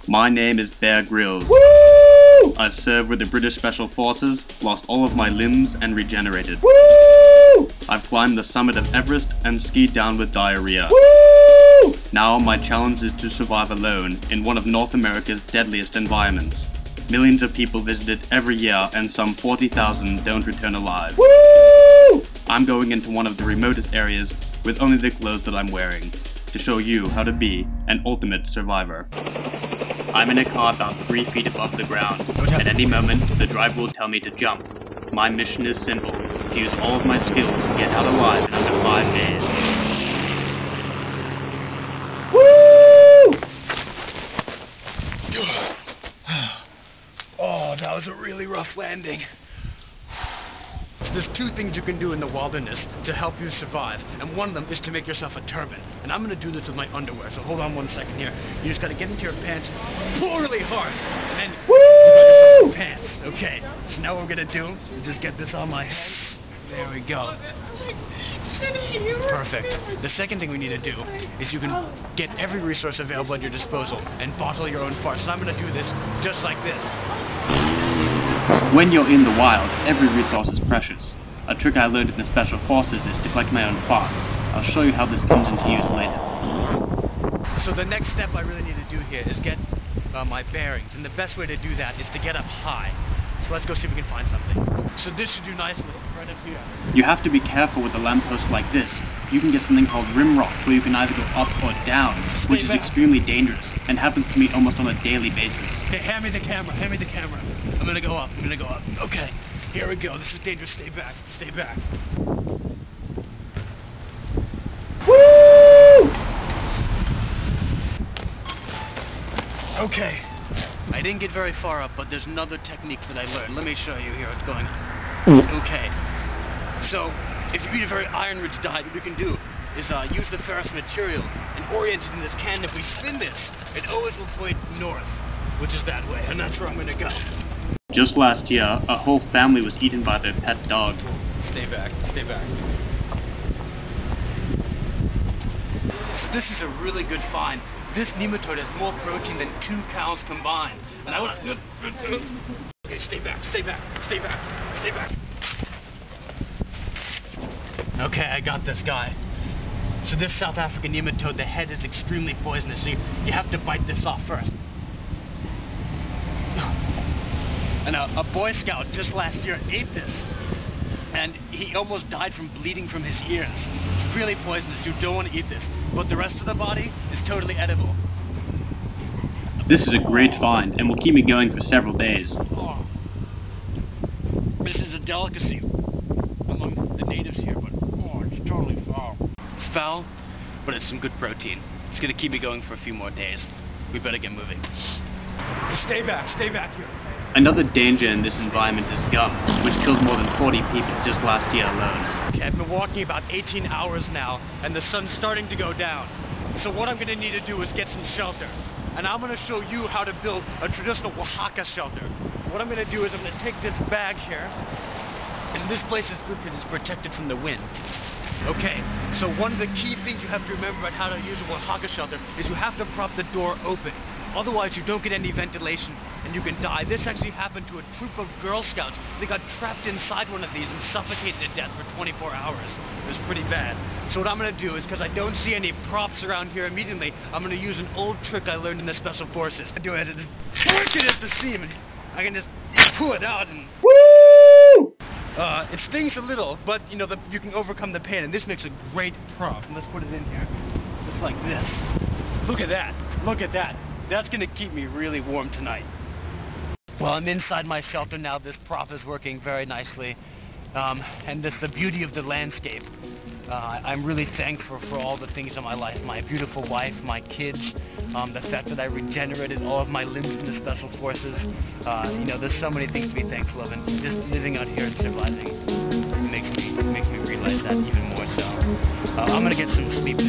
My name is Grylls. Woo! I've served with the British Special Forces, lost all of my limbs, and regenerated. Woo! I've climbed the summit of Everest and skied down with diarrhea. Woo! Now my challenge is to survive alone in one of North America's deadliest environments. Millions of people visit it every year and some 40,000 don't return alive. Woo! I'm going into one of the remotest areas with only the clothes that I'm wearing to show you how to be an ultimate survivor. I'm in a car about 3 feet above the ground. At any moment, the driver will tell me to jump. My mission is simple, to use all of my skills to get out alive in under 5 days. Woo! Oh, that was a really rough landing. There's two things you can do in the wilderness to help you survive, and one of them is to make yourself a turban. And I'm gonna do this with my underwear, so hold on 1 second here. You just gotta get into your pants, pull really hard, and then you got yourself some pants. Okay, so now what we're gonna do is just get this on my head. There we go. Perfect. The second thing we need to do is you can get every resource available at your disposal and bottle your own farts. And I'm gonna do this just like this. When you're in the wild, every resource is precious. A trick I learned in the Special Forces is to collect my own farts. I'll show you how this comes into use later. So the next step I really need to do here is get my bearings, and the best way to do that is to get up high. So let's go see if we can find something. So this should do nicely, right up here. You have to be careful with a lamppost like this. You can get something called rim rot, where you can either go up or down, which is extremely dangerous, and happens to me almost on a daily basis. Okay, hand me the camera, hand me the camera. I'm gonna go up, I'm gonna go up. Okay, here we go, this is dangerous, stay back, stay back. Woo! Okay, I didn't get very far up, but there's another technique that I learned. Let me show you here what's going on. Okay, so if you eat a very iron-rich diet, what you can do is use the ferrous material and orient it in this can. If we spin this, it always will point north, which is that way, and that's where I'm gonna go. Just last year, a whole family was eaten by their pet dog. Stay back, stay back. So this is a really good find. This nematode has more protein than 2 cows combined. And I want to... Okay, stay back, stay back, stay back, stay back. Okay, I got this guy. So this South African nematode, the head is extremely poisonous, so you have to bite this off first. And a Boy Scout just last year ate this, and he almost died from bleeding from his ears. It's really poisonous. You don't want to eat this. But the rest of the body is totally edible. This is a great find, and will keep me going for several days. Oh. This is a delicacy among the natives here, but it's totally foul. It's foul, but it's some good protein. It's going to keep me going for a few more days. We better get moving. Stay back here. Another danger in this environment is gum, which killed more than 40 people just last year alone. Okay, I've been walking about 18 hours now, and the sun's starting to go down. So what I'm going to need to do is get some shelter. And I'm going to show you how to build a traditional Oaxaca shelter. What I'm going to do is I'm going to take this bag here, and this place is good because it's protected from the wind. Okay, so one of the key things you have to remember about how to use a Oaxaca shelter is you have to prop the door open. Otherwise, you don't get any ventilation, and you can die. This actually happened to a troop of Girl Scouts. They got trapped inside one of these and suffocated to death for 24 hours. It was pretty bad. So what I'm going to do is, because I don't see any props around here immediately, I'm going to use an old trick I learned in the Special Forces. I do it, just break it at the seam, and I can just pull it out and... Woo! It stings a little, but, you know, you can overcome the pain, and this makes a great prop. Let's put it in here, just like this. Look at that. Look at that. That's going to keep me really warm tonight. Well, I'm inside my shelter now. This prop is working very nicely. And that's the beauty of the landscape. I'm really thankful for all the things in my life. My beautiful wife, my kids, the fact that I regenerated all of my limbs in the Special Forces. You know, there's so many things to be thankful of, and just living out here and surviving makes me realize that even more so. I'm going to get some sleep